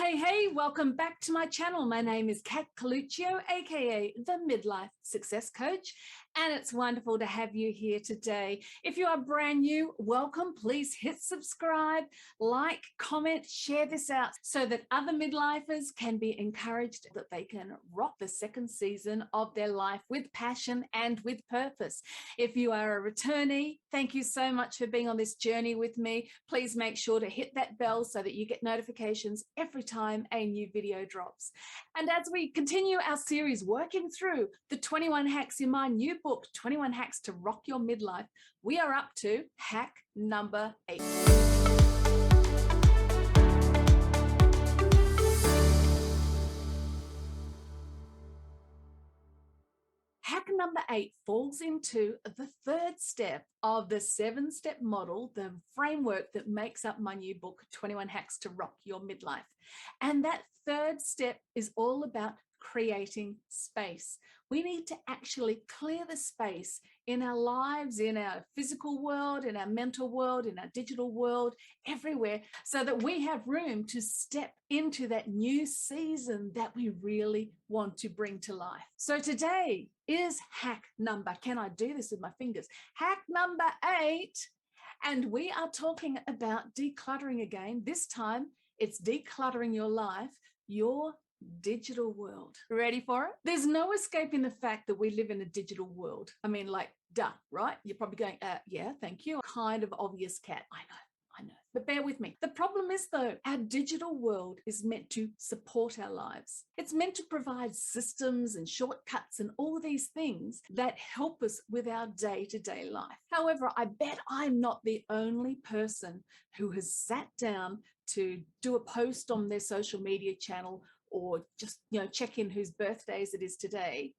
Hey, welcome back to my channel. My name is Coluccio, aka the Midlife Success Coach, and it's wonderful to have you here today. If you are brand new, welcome. Please hit subscribe, like, comment, share this out so that other midlifers can be encouraged that they can rock the second season of their life with passion and with purpose. If you are a returnee, thank you so much for being on this journey with me. Please make sure to hit that bell so that you get notifications every time a new video drops. And as we continue our series working through the 21 hacks in my new book, 21 Hacks to Rock Your Midlife, we are up to hack number 8. Hack number 8 falls into the third step of the 7-step model, the framework that makes up my new book, 21 Hacks to Rock Your Midlife. And that third step is all about creating space. We need to actually clear the space in our lives, in our physical world, in our mental world, in our digital world, everywhere, so that we have room to step into that new season that we really want to bring to life. So today is hack number, can I do this with my fingers? Hack number 8. And we are talking about decluttering again. This time it's decluttering your life, your digital world. Ready for it? There's no escaping the fact that we live in a digital world. I mean, like, duh, right? You're probably going, yeah, thank you. Kind of obvious, Cat. I know. But bear with me. The problem is, though, our digital world is meant to support our lives. It's meant to provide systems and shortcuts and all these things that help us with our day-to-day life. However, I bet I'm not the only person who has sat down to do a post on their social media channel or just, check in whose birthdays it is today,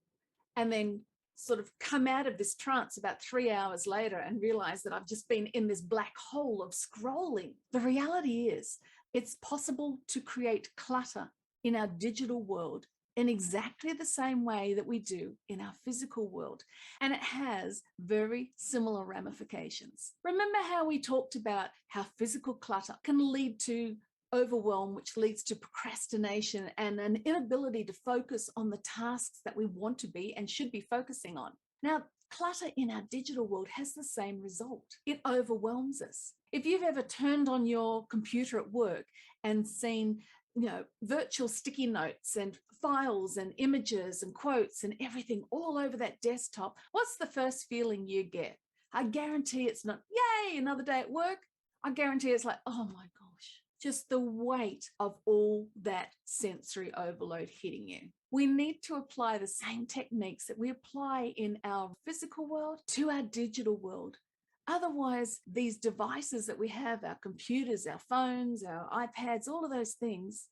and then sort of come out of this trance about 3 hours later and realize that I've just been in this black hole of scrolling. The reality is, it's possible to create clutter in our digital world in exactly the same way that we do in our physical world. And it has very similar ramifications. Remember how we talked about how physical clutter can lead to overwhelm, which leads to procrastination and an inability to focus on the tasks that we want to be and should be focusing on. Now, clutter in our digital world has the same result. It overwhelms us. If you've ever turned on your computer at work and seen, virtual sticky notes and files and images and quotes and everything all over that desktop, what's the first feeling you get? I guarantee it's not, yay, another day at work. I guarantee it's like, oh my gosh. Just the weight of all that sensory overload hitting you. We need to apply the same techniques that we apply in our physical world to our digital world. Otherwise, these devices that we have, our computers, our phones, our iPads, all of those things,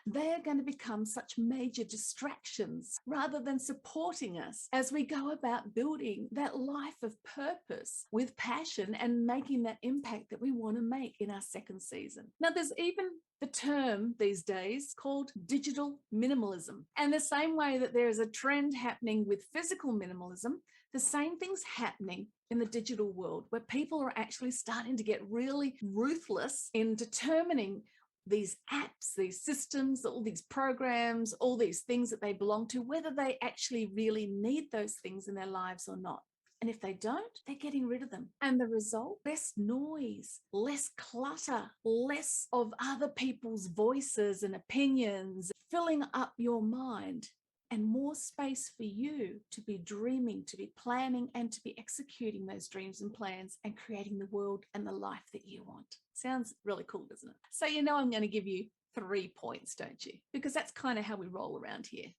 they're going to become such major distractions rather than supporting us as we go about building that life of purpose with passion and making that impact that we want to make in our second season. Now, there's even the term these days called digital minimalism. And the same way that there is a trend happening with physical minimalism, the same thing's happening in the digital world, where people are actually starting to get really ruthless in determining these apps, these systems, all these programs, all these things that they belong to, whether they actually really need those things in their lives or not. And if they don't, they're getting rid of them. And the result, less noise, less clutter, less of other people's voices and opinions filling up your mind, and more space for you to be dreaming, to be planning, and to be executing those dreams and plans and creating the world and the life that you want. Sounds really cool, doesn't it? So I'm going to give you 3 points, don't you? Because that's kind of how we roll around here.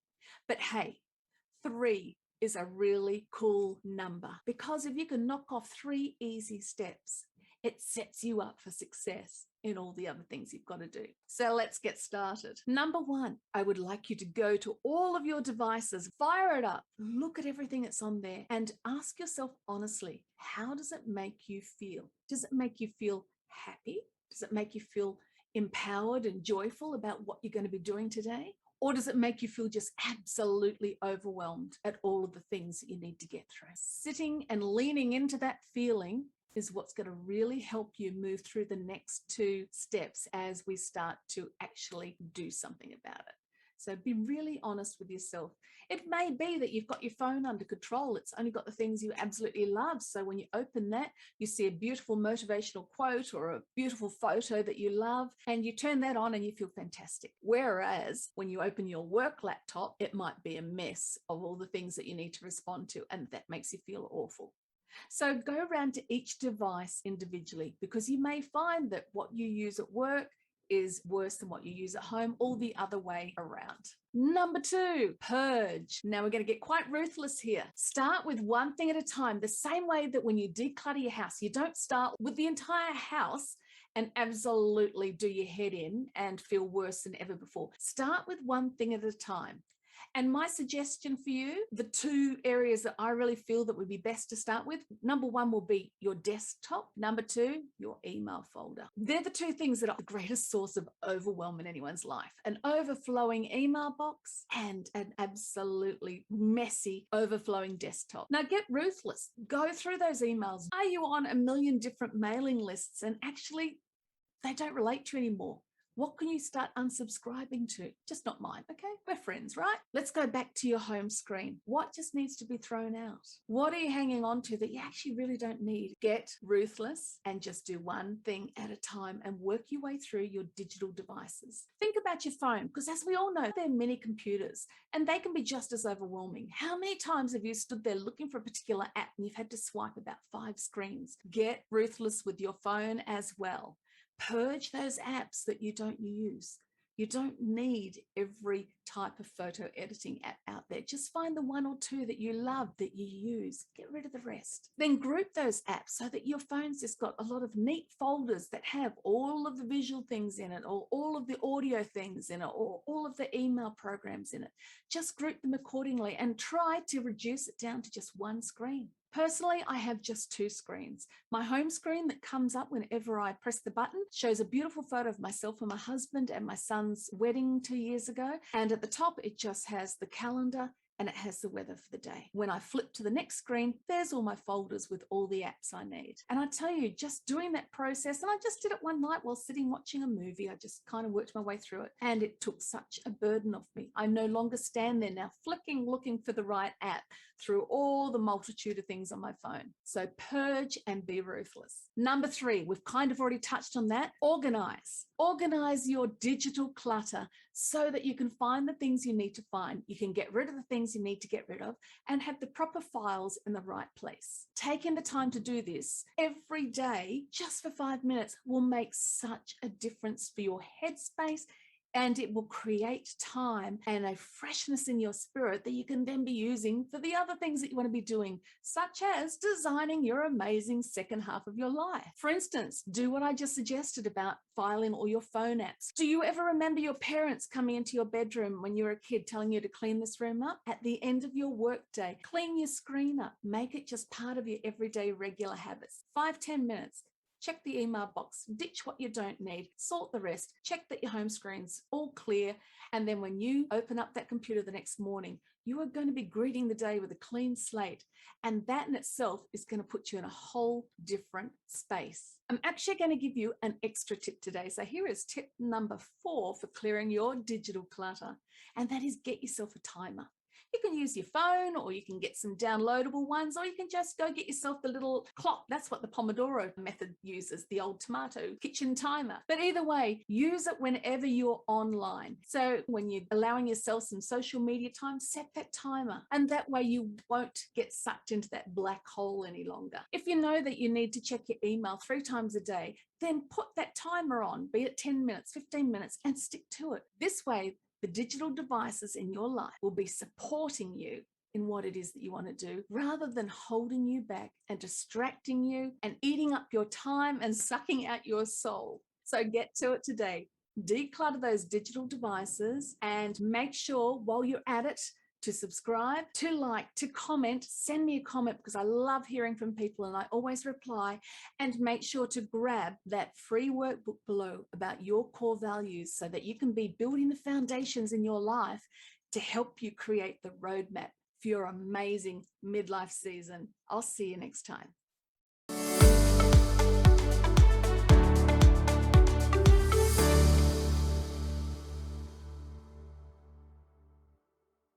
But hey, 3 is a really cool number, because if you can knock off 3 easy steps, it sets you up for success in all the other things you've got to do. So let's get started. Number 1, I would like you to go to all of your devices, fire it up, look at everything that's on there, and ask yourself honestly, how does it make you feel? Does it make you feel happy? Does it make you feel empowered and joyful about what you're going to be doing today? Or does it make you feel just absolutely overwhelmed at all of the things that you need to get through? Sitting and leaning into that feeling is what's going to really help you move through the next 2 steps as we start to actually do something about it. So be really honest with yourself. It may be that you've got your phone under control. It's only got the things you absolutely love. So when you open that, you see a beautiful motivational quote or a beautiful photo that you love, and you turn that on and you feel fantastic. Whereas when you open your work laptop, it might be a mess of all the things that you need to respond to, and that makes you feel awful. So go around to each device individually, because you may find that what you use at work is worse than what you use at home, or the other way around. Number 2, purge. Now we're going to get quite ruthless here. Start with one thing at a time. The same way that when you declutter your house, you don't start with the entire house and absolutely do your head in and feel worse than ever before. Start with one thing at a time. And my suggestion for you, the 2 areas that I really feel that would be best to start with, number 1 will be your desktop. Number 2, your email folder. They're the 2 things that are the greatest source of overwhelm in anyone's life. An overflowing email box and an absolutely messy, overflowing desktop. Now get ruthless. Go through those emails. Are you on a million different mailing lists and actually they don't relate to you anymore? What can you start unsubscribing to? Just not mine, okay? We're friends, right? Let's go back to your home screen. What just needs to be thrown out? What are you hanging on to that you actually really don't need? Get ruthless and just do one thing at a time and work your way through your digital devices. Think about your phone, because as we all know, there are many computers and they can be just as overwhelming. How many times have you stood there looking for a particular app and you've had to swipe about 5 screens? Get ruthless with your phone as well. Purge those apps that you don't use. You don't need every type of photo editing app out there. Just find the 1 or 2 that you love, that you use. Get rid of the rest. Then group those apps so that your phone's just got a lot of neat folders that have all of the visual things in it, or all of the audio things in it, or all of the email programs in it. Just group them accordingly and try to reduce it down to just 1 screen. Personally, I have just 2 screens. My home screen that comes up whenever I press the button shows a beautiful photo of myself and my husband and my son's wedding 2 years ago. And at the top, it just has the calendar and it has the weather for the day. When I flip to the next screen, there's all my folders with all the apps I need. And I tell you, just doing that process, and I just did it one night while sitting watching a movie, I just kind of worked my way through it, and it took such a burden off me. I no longer stand there now flicking, looking for the right app through all the multitude of things on my phone. So purge and be ruthless. Number 3, we've kind of already touched on that. Organize. Organize your digital clutter so that you can find the things you need to find. You can get rid of the things you need to get rid of and have the proper files in the right place. Taking the time to do this every day, just for 5 minutes, will make such a difference for your headspace, and it will create time and a freshness in your spirit that you can then be using for the other things that you want to be doing, such as designing your amazing second half of your life. For instance, do what I just suggested about filing all your phone apps. Do you ever remember your parents coming into your bedroom when you were a kid telling you to clean this room up? At the end of your workday, clean your screen up. Make it just part of your everyday regular habits. 5-10 minutes. Check the email box, ditch what you don't need, sort the rest, check that your home screen's all clear. And then when you open up that computer the next morning, you are going to be greeting the day with a clean slate. And that in itself is going to put you in a whole different space. I'm actually going to give you an extra tip today. So here is tip number 4 for clearing your digital clutter. And that is, get yourself a timer. You can use your phone, or you can get some downloadable ones, or you can just go get yourself the little clock. That's what the Pomodoro method uses, the old tomato kitchen timer. But either way, use it whenever you're online. So when you're allowing yourself some social media time, set that timer. And that way you won't get sucked into that black hole any longer. If you know that you need to check your email 3 times a day, then put that timer on, be it 10 minutes, 15 minutes, and stick to it. This way, the digital devices in your life will be supporting you in what it is that you want to do, rather than holding you back and distracting you and eating up your time and sucking out your soul. So get to it today. Declutter those digital devices and make sure while you're at it to subscribe, to like, to comment. Send me a comment, because I love hearing from people and I always reply. And make sure to grab that free workbook below about your core values, so that you can be building the foundations in your life to help you create the roadmap for your amazing midlife season. I'll see you next time.